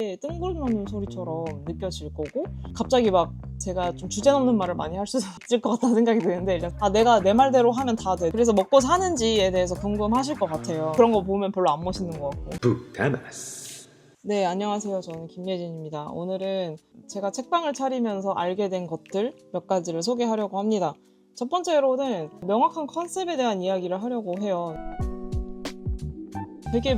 되게 뜬구름 소리처럼 느껴질 거고, 갑자기 막 제가 좀 주제 넘는 말을 많이 할 수도 있을 것 같다는 생각이 드는데, 일단 내가 내 말대로 하면 다 돼. 그래서 먹고 사는지에 대해서 궁금하실 것 같아요. 그런 거 보면 별로 안 멋있는 것 같고. 북다마스. 네, 안녕하세요. 저는 김예진입니다. 오늘은 제가 책방을 차리면서 알게 된 것들 몇 가지를 소개하려고 합니다. 첫 번째로는 명확한 컨셉에 대한 이야기를 하려고 해요. 되게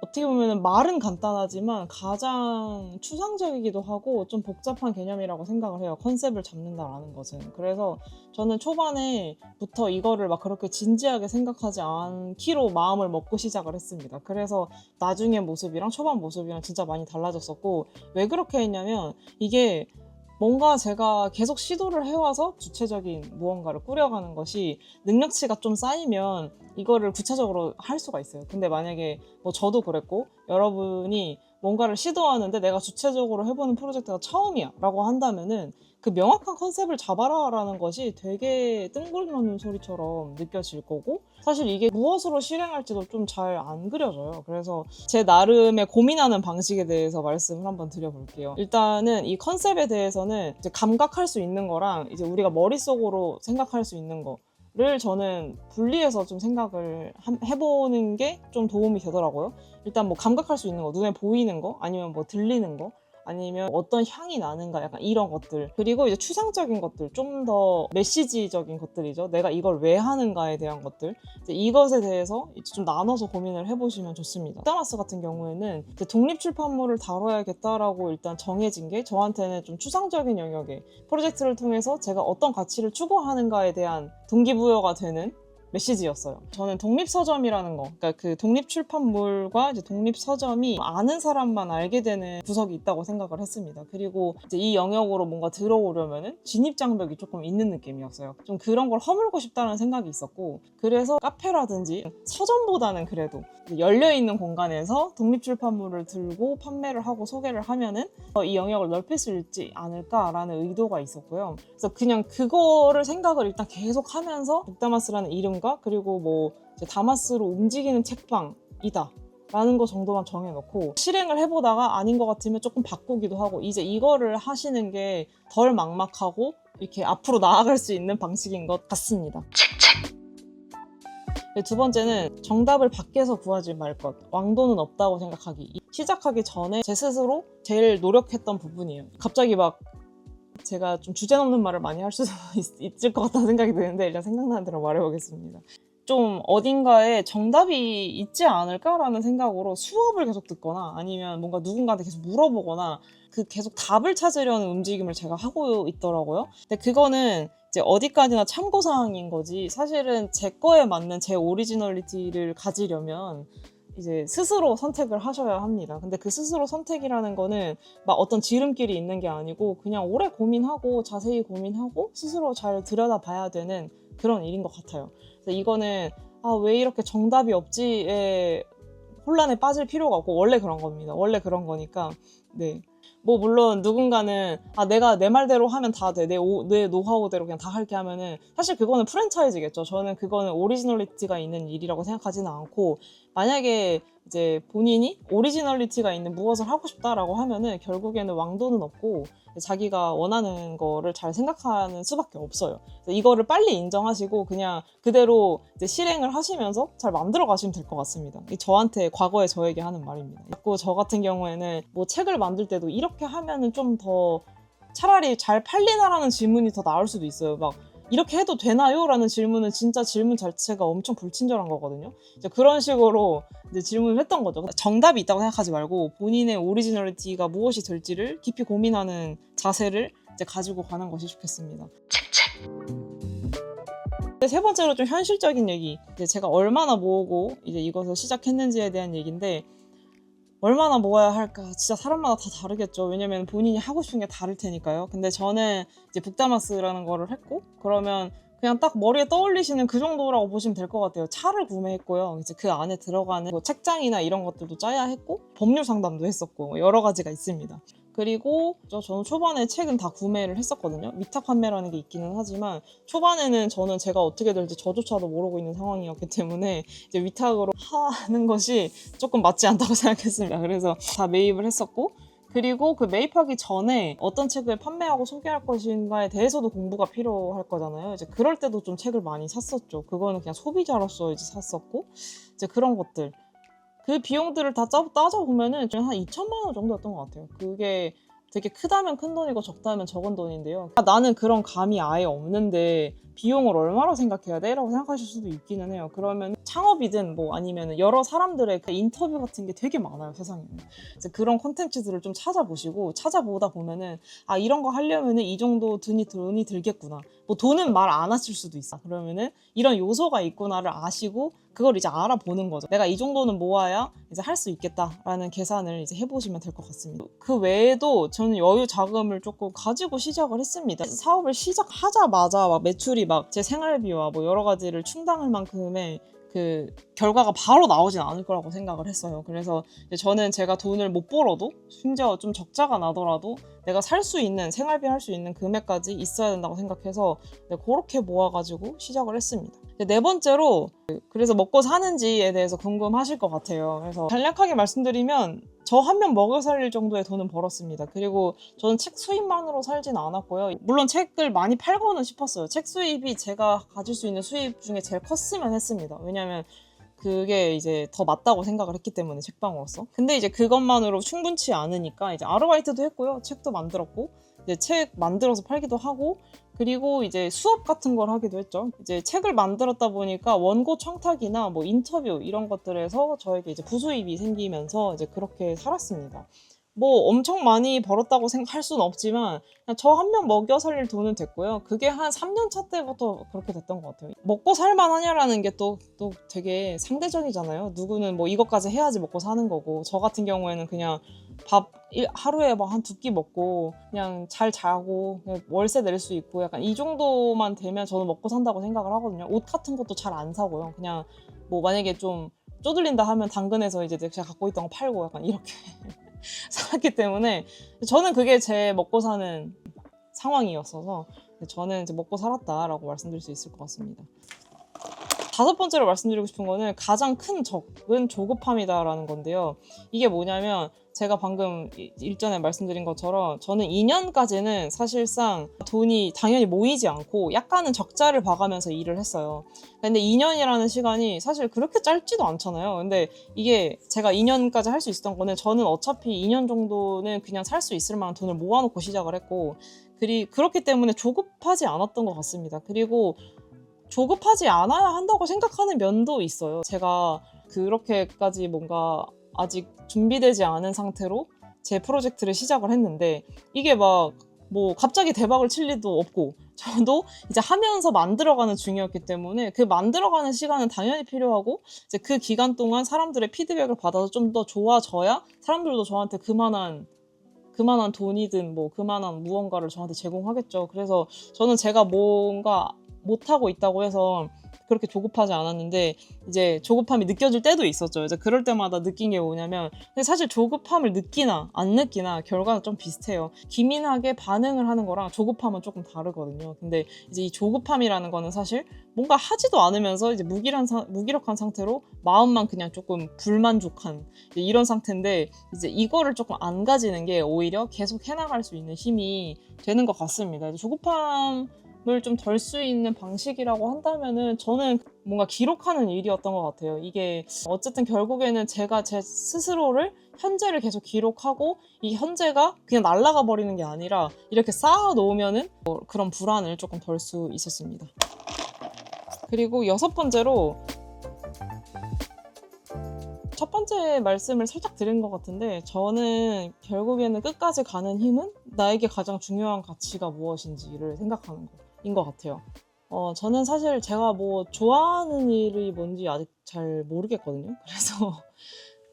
어떻게 보면 말은 간단하지만 가장 추상적이기도 하고 좀 복잡한 개념이라고 생각을 해요. 컨셉을 잡는다라는 것은. 그래서 저는 초반에부터 이거를 막 그렇게 진지하게 생각하지 않기로 마음을 먹고 시작을 했습니다. 그래서 나중의 모습이랑 초반 모습이랑 진짜 많이 달라졌었고, 왜 그렇게 했냐면 이게 뭔가 제가 계속 시도를 해와서 주체적인 무언가를 꾸려가는 것이 능력치가 좀 쌓이면 이거를 구체적으로 할 수가 있어요. 근데 만약에 뭐 저도 그랬고 여러분이 뭔가를 시도하는데 내가 주체적으로 해보는 프로젝트가 처음이야 라고 한다면은 그 명확한 컨셉을 잡아라 라는 것이 되게 뜬구름 소리처럼 느껴질 거고, 사실 이게 무엇으로 실행할지도 좀 잘 안 그려져요. 그래서 제 나름의 고민하는 방식에 대해서 말씀을 한번 드려볼게요. 일단은 이 컨셉에 대해서는 이제 감각할 수 있는 거랑 이제 우리가 머릿속으로 생각할 수 있는 거를 저는 분리해서 좀 생각을 해보는 게 좀 도움이 되더라고요. 일단 뭐 감각할 수 있는 거, 눈에 보이는 거, 아니면 뭐 들리는 거, 아니면 어떤 향이 나는가, 약간 이런 것들. 그리고 이제 추상적인 것들, 좀 더 메시지적인 것들이죠. 내가 이걸 왜 하는가에 대한 것들. 이제 이것에 대해서 이제 좀 나눠서 고민을 해보시면 좋습니다. 북다마스 같은 경우에는 이제 독립출판물을 다뤄야겠다라고 일단 정해진 게 저한테는 좀 추상적인 영역의 프로젝트를 통해서 제가 어떤 가치를 추구하는가에 대한 동기부여가 되는 메시지였어요. 저는 독립서점이라는 거, 그러니까 그 독립출판물과 이제 독립서점이 아는 사람만 알게 되는 구석이 있다고 생각을 했습니다. 그리고 이제 이 영역으로 뭔가 들어오려면은 진입장벽이 조금 있는 느낌이었어요. 좀 그런 걸 허물고 싶다는 생각이 있었고, 그래서 카페라든지 서점보다는 그래도 열려있는 공간에서 독립출판물을 들고 판매를 하고 소개를 하면은 이 영역을 넓힐 수 있지 않을까라는 의도가 있었고요. 그래서 그냥 그거를 생각을 일단 계속 하면서 북다마스라는 이름 그리고 뭐 이제 다마스로 움직이는 책방이다 라는 거 정도만 정해놓고 실행을 해보다가 아닌 것 같으면 조금 바꾸기도 하고, 이제 이거를 하시는 게 덜 막막하고 이렇게 앞으로 나아갈 수 있는 방식인 것 같습니다. 두 번째는 정답을 밖에서 구하지 말 것. 왕도는 없다고 생각하기. 시작하기 전에 제 스스로 제일 노력했던 부분이에요. 갑자기 막 제가 좀 주제 넘는 말을 많이 할 수도 있을 것 같다는 생각이 드는데, 일단 생각나는 대로 말해보겠습니다. 좀 어딘가에 정답이 있지 않을까라는 생각으로 수업을 계속 듣거나 아니면 뭔가 누군가한테 계속 물어보거나 그 계속 답을 찾으려는 움직임을 제가 하고 있더라고요. 근데 그거는 이제 어디까지나 참고사항인 거지, 사실은 제 거에 맞는 제 오리지널리티를 가지려면 이제 스스로 선택을 하셔야 합니다. 근데 그 스스로 선택이라는 거는 막 어떤 지름길이 있는 게 아니고 그냥 오래 고민하고 자세히 고민하고 스스로 잘 들여다봐야 되는 그런 일인 것 같아요. 그래서 이거는 왜 이렇게 정답이 없지에 혼란에 빠질 필요가 없고, 원래 그런 겁니다. 원래 그런 거니까. 네. 뭐 물론 누군가는 내가 내 말대로 하면 다 돼, 내 노하우대로 그냥 다 할게 하면은 사실 그거는 프랜차이즈겠죠. 저는 그거는 오리지널리티가 있는 일이라고 생각하지는 않고, 만약에 이제 본인이 오리지널리티가 있는 무엇을 하고 싶다라고 하면은 결국에는 왕도는 없고 자기가 원하는 거를 잘 생각하는 수밖에 없어요. 이거를 빨리 인정하시고 그냥 그대로 이제 실행을 하시면서 잘 만들어 가시면 될 것 같습니다. 저한테 과거에 저에게 하는 말입니다. 자꾸 저 같은 경우에는 뭐 책을 만들 때도 이렇게 하면은 좀 더 차라리 잘 팔리나라는 질문이 더 나을 수도 있어요. 막 이렇게 해도 되나요? 라는 질문은 진짜 질문 자체가 엄청 불친절한 거거든요. 이제 그런 식으로 이제 질문을 했던 거죠. 정답이 있다고 생각하지 말고 본인의 오리지널리티가 무엇이 될지를 깊이 고민하는 자세를 이제 가지고 가는 것이 좋겠습니다. 세 번째로 좀 현실적인 얘기. 이제 제가 얼마나 모으고 이제 이것을 시작했는지에 대한 얘기인데, 얼마나 모아야 할까? 진짜 사람마다 다 다르겠죠. 왜냐면 본인이 하고 싶은 게 다를 테니까요. 근데 저는 이제 북다마스라는 거를 했고, 그러면 그냥 딱 머리에 떠올리시는 그 정도라고 보시면 될 것 같아요. 차를 구매했고요. 이제 그 안에 들어가는 뭐 책장이나 이런 것들도 짜야 했고, 법률 상담도 했었고, 여러 가지가 있습니다. 그리고 저는 초반에 책은 다 구매를 했었거든요. 위탁 판매라는 게 있기는 하지만 초반에는 저는 제가 어떻게 될지 저조차도 모르고 있는 상황이었기 때문에 이제 위탁으로 하는 것이 조금 맞지 않다고 생각했습니다. 그래서 다 매입을 했었고, 그리고 그 매입하기 전에 어떤 책을 판매하고 소개할 것인가에 대해서도 공부가 필요할 거잖아요. 이제 그럴 때도 좀 책을 많이 샀었죠. 그거는 그냥 소비자로서 이제 샀었고, 이제 그런 것들. 그 비용들을 다 따져보면은 한 2천만 원 정도였던 것 같아요. 그게 되게 크다면 큰 돈이고 적다면 적은 돈인데요. 나는 그런 감이 아예 없는데 비용을 얼마나 생각해야 돼? 라고 생각하실 수도 있기는 해요. 그러면 창업이든 뭐 아니면 여러 사람들의 그 인터뷰 같은 게 되게 많아요, 세상에는. 이제 그런 콘텐츠들을 좀 찾아보시고, 찾아보다 보면은 아, 이런 거 하려면은 이 정도 돈이 들겠구나. 뭐 돈은 말 안 하실 수도 있어. 그러면은 이런 요소가 있구나를 아시고 그걸 이제 알아보는 거죠. 내가 이 정도는 모아야 이제 할 수 있겠다라는 계산을 이제 해보시면 될 것 같습니다. 그 외에도 저는 여유 자금을 조금 가지고 시작을 했습니다. 사업을 시작하자마자 막 매출이 막 제 생활비와 뭐 여러 가지를 충당할 만큼의 그 결과가 바로 나오진 않을 거라고 생각을 했어요. 그래서 저는 제가 돈을 못 벌어도 심지어 좀 적자가 나더라도 내가 살 수 있는, 생활비 할 수 있는 금액까지 있어야 된다고 생각해서 그렇게 모아가지고 시작을 했습니다. 네 번째로, 그래서 먹고 사는지에 대해서 궁금하실 것 같아요. 그래서 간략하게 말씀드리면 저 한 명 먹여 살릴 정도의 돈은 벌었습니다. 그리고 저는 책 수입만으로 살진 않았고요. 물론 책을 많이 팔고는 싶었어요. 책 수입이 제가 가질 수 있는 수입 중에 제일 컸으면 했습니다. 왜냐면 그게 이제 더 맞다고 생각을 했기 때문에, 책방으로서. 근데 이제 그것만으로 충분치 않으니까 이제 아르바이트도 했고요. 책도 만들었고, 이제 책 만들어서 팔기도 하고, 그리고 이제 수업 같은 걸 하기도 했죠. 이제 책을 만들었다 보니까 원고 청탁이나 뭐 인터뷰 이런 것들에서 저에게 이제 부수입이 생기면서 이제 그렇게 살았습니다. 뭐 엄청 많이 벌었다고 생각할 수는 없지만 저 한 명 먹여 살릴 돈은 됐고요. 그게 한 3년 차 때부터 그렇게 됐던 것 같아요. 먹고 살만하냐라는 게 또 되게 상대적이잖아요. 누구는 뭐 이것까지 해야지 먹고 사는 거고, 저 같은 경우에는 그냥 밥 하루에 뭐 한 2끼 먹고 그냥 잘 자고 그냥 월세 낼 수 있고 약간 이 정도만 되면 저는 먹고 산다고 생각을 하거든요. 옷 같은 것도 잘 안 사고요. 그냥 뭐 만약에 좀 쪼들린다 하면 당근에서 이제 제가 갖고 있던 거 팔고 약간 이렇게 살았기 때문에 저는 그게 제 먹고 사는 상황이었어서 저는 이제 먹고 살았다라고 말씀드릴 수 있을 것 같습니다. 5번째로 말씀드리고 싶은 거는 가장 큰 적은 조급함이다라는 건데요. 이게 뭐냐면 제가 방금 일전에 말씀드린 것처럼 저는 2년까지는 사실상 돈이 당연히 모이지 않고 약간은 적자를 봐가면서 일을 했어요. 근데 2년이라는 시간이 사실 그렇게 짧지도 않잖아요. 근데 이게 제가 2년까지 할 수 있었던 거는 저는 어차피 2년 정도는 그냥 살 수 있을 만한 돈을 모아놓고 시작을 했고, 그렇기 때문에 조급하지 않았던 것 같습니다. 그리고 조급하지 않아야 한다고 생각하는 면도 있어요. 제가 그렇게까지 뭔가 아직 준비되지 않은 상태로 제 프로젝트를 시작을 했는데 이게 막 뭐 갑자기 대박을 칠 리도 없고, 저도 이제 하면서 만들어가는 중이었기 때문에 그 만들어가는 시간은 당연히 필요하고, 이제 그 기간 동안 사람들의 피드백을 받아서 좀 더 좋아져야 사람들도 저한테 그만한 돈이든 뭐 그만한 무언가를 저한테 제공하겠죠. 그래서 저는 제가 뭔가 못하고 있다고 해서 그렇게 조급하지 않았는데 이제 조급함이 느껴질 때도 있었죠. 이제 그럴 때마다 느낀 게 뭐냐면, 근데 사실 조급함을 느끼나 안 느끼나 결과는 좀 비슷해요. 기민하게 반응을 하는 거랑 조급함은 조금 다르거든요. 근데 이제 이 조급함이라는 거는 사실 뭔가 하지도 않으면서 이제 무기력한 상태로 마음만 그냥 조금 불만족한 이런 상태인데, 이제 이거를 조금 안 가지는 게 오히려 계속 해나갈 수 있는 힘이 되는 것 같습니다. 조급함을 좀 덜 수 있는 방식이라고 한다면은 저는 뭔가 기록하는 일이었던 것 같아요. 이게 어쨌든 결국에는 제가 제 스스로를, 현재를 계속 기록하고 이 현재가 그냥 날아가 버리는 게 아니라 이렇게 쌓아 놓으면은 그런 불안을 조금 덜 수 있었습니다. 그리고 6번째로, 첫 번째 말씀을 살짝 드린 것 같은데 저는 결국에는 끝까지 가는 힘은 나에게 가장 중요한 가치가 무엇인지를 생각하는 거인 것 같아요. 저는 사실 제가 뭐 좋아하는 일이 뭔지 아직 잘 모르겠거든요. 그래서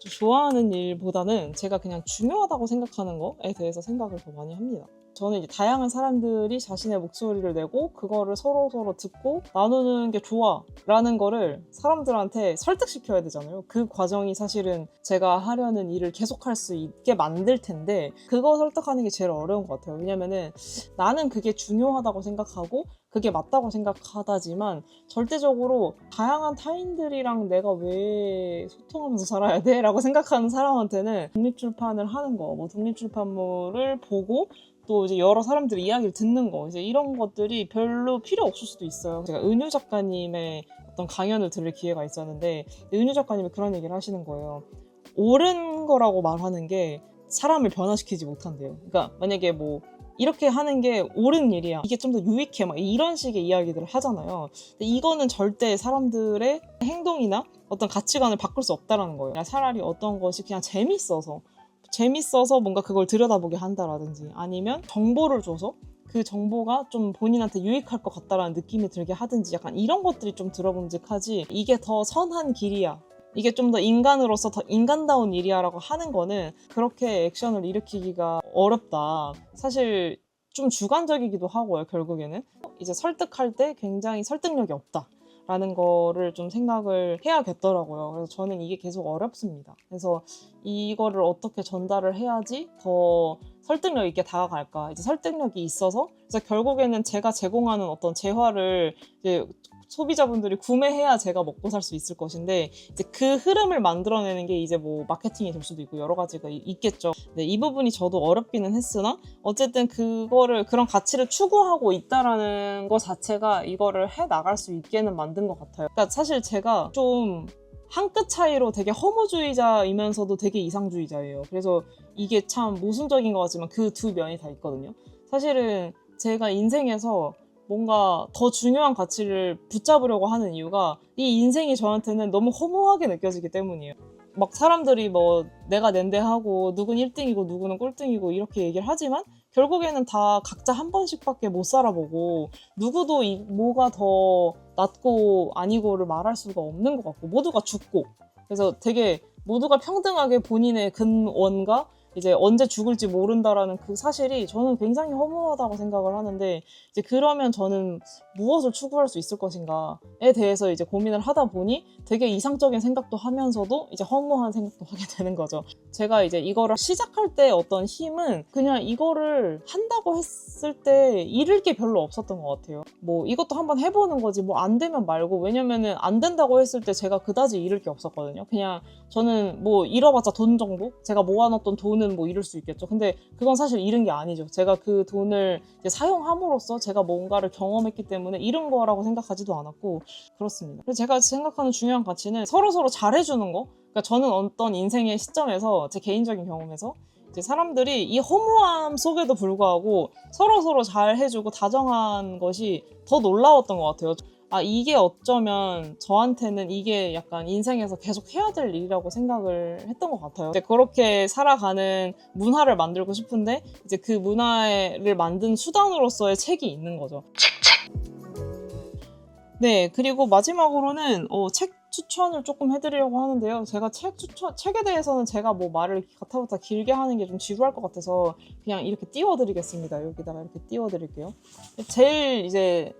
좀 좋아하는 일보다는 제가 그냥 중요하다고 생각하는 거에 대해서 생각을 더 많이 합니다. 저는 이제 다양한 사람들이 자신의 목소리를 내고 그거를 서로 듣고 나누는 게 좋아 라는 거를 사람들한테 설득시켜야 되잖아요. 그 과정이 사실은 제가 하려는 일을 계속할 수 있게 만들 텐데 그거 설득하는 게 제일 어려운 것 같아요. 왜냐면은 나는 그게 중요하다고 생각하고 그게 맞다고 생각하다지만 절대적으로 다양한 타인들이랑 내가 왜 소통하면서 살아야 돼? 라고 생각하는 사람한테는 독립출판을 하는 거, 뭐 독립출판물을 보고 또 이제 여러 사람들의 이야기를 듣는 거, 이제 이런 것들이 별로 필요 없을 수도 있어요. 제가 은유 작가님의 어떤 강연을 들을 기회가 있었는데 은유 작가님이 그런 얘기를 하시는 거예요. 옳은 거라고 말하는 게 사람을 변화시키지 못한대요. 그러니까 만약에 뭐 이렇게 하는 게 옳은 일이야, 이게 좀 더 유익해, 막 이런 식의 이야기들을 하잖아요. 근데 이거는 절대 사람들의 행동이나 어떤 가치관을 바꿀 수 없다라는 거예요. 차라리 어떤 것이 그냥 재밌어서 뭔가 그걸 들여다보게 한다라든지, 아니면 정보를 줘서 그 정보가 좀 본인한테 유익할 것 같다라는 느낌이 들게 하든지, 약간 이런 것들이 좀 들어봄직하지, 이게 더 선한 길이야, 이게 좀 더 인간으로서 더 인간다운 일이야 라고 하는 거는 그렇게 액션을 일으키기가 어렵다. 사실 좀 주관적이기도 하고요. 결국에는 이제 설득할 때 굉장히 설득력이 없다 라는 거를 좀 생각을 해야겠더라고요. 그래서 저는 이게 계속 어렵습니다. 그래서 이거를 어떻게 전달을 해야지 더 설득력 있게 다가갈까. 이제 설득력이 있어서, 그래서 결국에는 제가 제공하는 어떤 재화를 이제 소비자분들이 구매해야 제가 먹고 살 수 있을 것인데, 이제 그 흐름을 만들어내는 게 이제 뭐 마케팅이 될 수도 있고 여러 가지가 있겠죠. 네, 이 부분이 저도 어렵기는 했으나 어쨌든 그런 가치를 추구하고 있다라는 것 자체가 이거를 해 나갈 수 있게는 만든 것 같아요. 그러니까 사실 제가 좀 한 끗 차이로 되게 허무주의자이면서도 되게 이상주의자예요. 그래서 이게 참 모순적인 것 같지만 그 두 면이 다 있거든요. 사실은 제가 인생에서 뭔가 더 중요한 가치를 붙잡으려고 하는 이유가 이 인생이 저한테는 너무 허무하게 느껴지기 때문이에요. 막 사람들이 뭐 내가 낸대하고 누구는 1등이고 누구는 꼴등이고 이렇게 얘기를 하지만 결국에는 다 각자 한 번씩밖에 못 살아보고 누구도 뭐가 더 낫고 아니고를 말할 수가 없는 것 같고, 모두가 죽고, 그래서 되게 모두가 평등하게 본인의 근원과 이제 언제 죽을지 모른다라는 그 사실이 저는 굉장히 허무하다고 생각을 하는데, 이제 그러면 저는 무엇을 추구할 수 있을 것인가에 대해서 이제 고민을 하다 보니 되게 이상적인 생각도 하면서도 이제 허무한 생각도 하게 되는 거죠. 제가 이제 이거를 시작할 때 어떤 힘은 그냥 이거를 한다고 했을 때 잃을 게 별로 없었던 것 같아요. 뭐 이것도 한번 해보는 거지 뭐 안 되면 말고, 왜냐면은 안 된다고 했을 때 제가 그다지 잃을 게 없었거든요. 그냥 저는 뭐 잃어봤자 돈 정도? 제가 모아놨던 돈은 뭐 잃을 수 있겠죠. 근데 그건 사실 잃은 게 아니죠. 제가 그 돈을 이제 사용함으로써 제가 뭔가를 경험했기 때문에 잃은 거라고 생각하지도 않았고, 그렇습니다. 그래서 제가 생각하는 중요한 가치는 서로서로 잘해주는 거. 그러니까 저는 어떤 인생의 시점에서 제 개인적인 경험에서 이제 사람들이 이 허무함 속에도 불구하고 서로서로 잘해주고 다정한 것이 더 놀라웠던 것 같아요. 아, 이게 어쩌면 저한테는 이게 약간 인생에서 계속 해야 될 일이라고 생각을 했던 것 같아요. 이제 그렇게 살아가는 문화를 만들고 싶은데 이제 그 문화를 만든 수단으로서의 책이 있는 거죠. 네, 그리고 마지막으로는 책 추천을 조금 해드리려고 하는데요. 제가 책에 대해서는 제가 뭐 말을 가타부타 길게 하는 게 좀 지루할 것 같아서 그냥 이렇게 띄워드리겠습니다. 여기다가 이렇게 띄워드릴게요. 제일 이제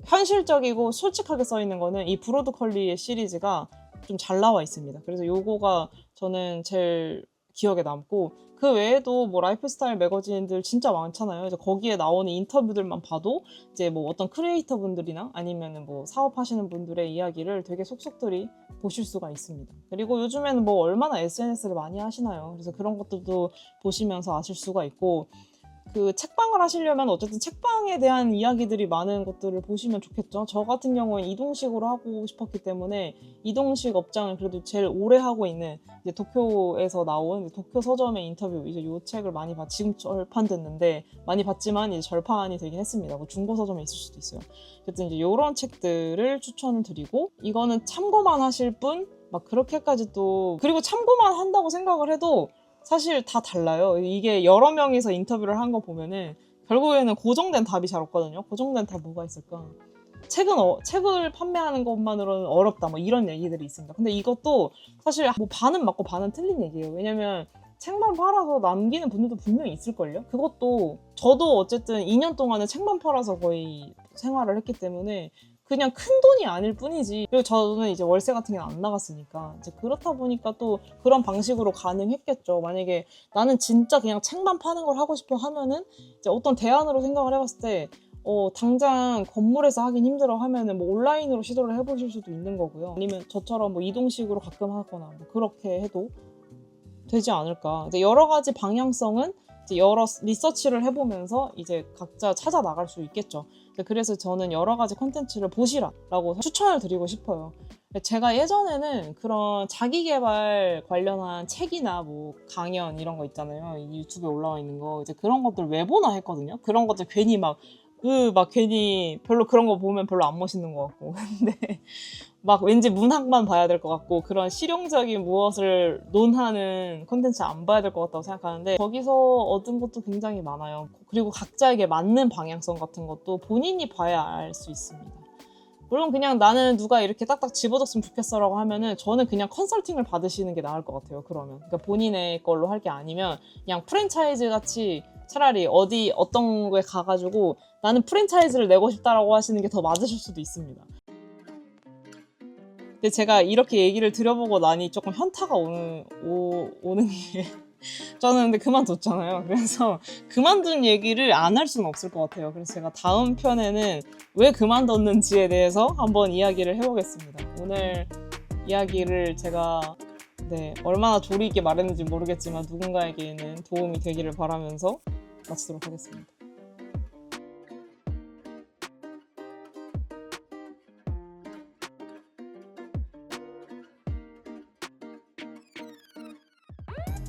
현실적이고 솔직하게 써 있는 거는 이 브로드 컬리의 시리즈가 좀 잘 나와 있습니다. 그래서 요거가 저는 제일 기억에 남고, 그 외에도 뭐 라이프스타일 매거진들 진짜 많잖아요. 이제 거기에 나오는 인터뷰들만 봐도 이제 뭐 어떤 크리에이터 분들이나 아니면은 뭐 사업하시는 분들의 이야기를 되게 속속들이 보실 수가 있습니다. 그리고 요즘에는 뭐 얼마나 SNS를 많이 하시나요? 그래서 그런 것들도 보시면서 아실 수가 있고, 그 책방을 하시려면 어쨌든 책방에 대한 이야기들이 많은 것들을 보시면 좋겠죠. 저 같은 경우는 이동식으로 하고 싶었기 때문에 이동식 업장을 그래도 제일 오래 하고 있는 이제 도쿄에서 나온 도쿄 서점의 인터뷰, 이제 요 책을 많이 지금 절판됐는데 많이 봤지만 이제 절판이 되긴 했습니다. 뭐 중고 서점에 있을 수도 있어요. 어쨌든 이제 요런 책들을 추천을 드리고, 이거는 참고만 하실 분 막 그렇게까지 또, 그리고 참고만 한다고 생각을 해도 사실 다 달라요. 이게 여러 명이서 인터뷰를 한 거 보면은 결국에는 고정된 답이 잘 없거든요. 고정된 답 뭐가 있을까? 책을 판매하는 것만으로는 어렵다, 뭐 이런 얘기들이 있습니다. 근데 이것도 사실 뭐 반은 맞고 반은 틀린 얘기예요. 왜냐면 책만 팔아서 남기는 분들도 분명히 있을걸요. 그것도 저도 어쨌든 2년 동안은 책만 팔아서 거의 생활을 했기 때문에 그냥 큰 돈이 아닐 뿐이지. 그리고 저는 이제 월세 같은 게 안 나갔으니까 이제 그렇다 보니까 또 그런 방식으로 가능했겠죠. 만약에 나는 진짜 그냥 책만 파는 걸 하고 싶어 하면은 이제 어떤 대안으로 생각을 해봤을 때 당장 건물에서 하긴 힘들어 하면은 뭐 온라인으로 시도를 해보실 수도 있는 거고요. 아니면 저처럼 뭐 이동식으로 가끔 하거나 뭐 그렇게 해도 되지 않을까. 이제 여러 가지 방향성은 이제 여러 리서치를 해보면서 이제 각자 찾아 나갈 수 있겠죠. 그래서 저는 여러 가지 콘텐츠를 보시라라고 추천을 드리고 싶어요. 제가 예전에는 그런 자기계발 관련한 책이나 뭐 강연 이런 거 있잖아요. 유튜브에 올라와 있는 거. 이제 그런 것들 왜 보나 했거든요. 그런 것들 괜히 막 괜히 별로 그런 거 보면 별로 안 멋있는 것 같고. 근데 막 왠지 문학만 봐야 될 것 같고 그런 실용적인 무엇을 논하는 콘텐츠 안 봐야 될 것 같다고 생각하는데 거기서 얻은 것도 굉장히 많아요. 그리고 각자에게 맞는 방향성 같은 것도 본인이 봐야 알 수 있습니다. 물론 그냥 나는 누가 이렇게 딱딱 집어줬으면 좋겠어라고 하면은 저는 그냥 컨설팅을 받으시는 게 나을 것 같아요. 그러면 그러니까 본인의 걸로 할 게 아니면 그냥 프랜차이즈 같이 차라리 어떤 거에 가가지고 나는 프랜차이즈를 내고 싶다라고 하시는 게 더 맞으실 수도 있습니다. 근데 제가 이렇게 얘기를 들어보고 나니 조금 현타가 오는 게 저는 근데 그만뒀잖아요. 그래서 그만둔 얘기를 안 할 수는 없을 것 같아요. 그래서 제가 다음 편에는 왜 그만뒀는지에 대해서 한번 이야기를 해보겠습니다. 오늘 이야기를 제가 얼마나 조리 있게 말했는지 모르겠지만 누군가에게는 도움이 되기를 바라면서 마치도록 하겠습니다.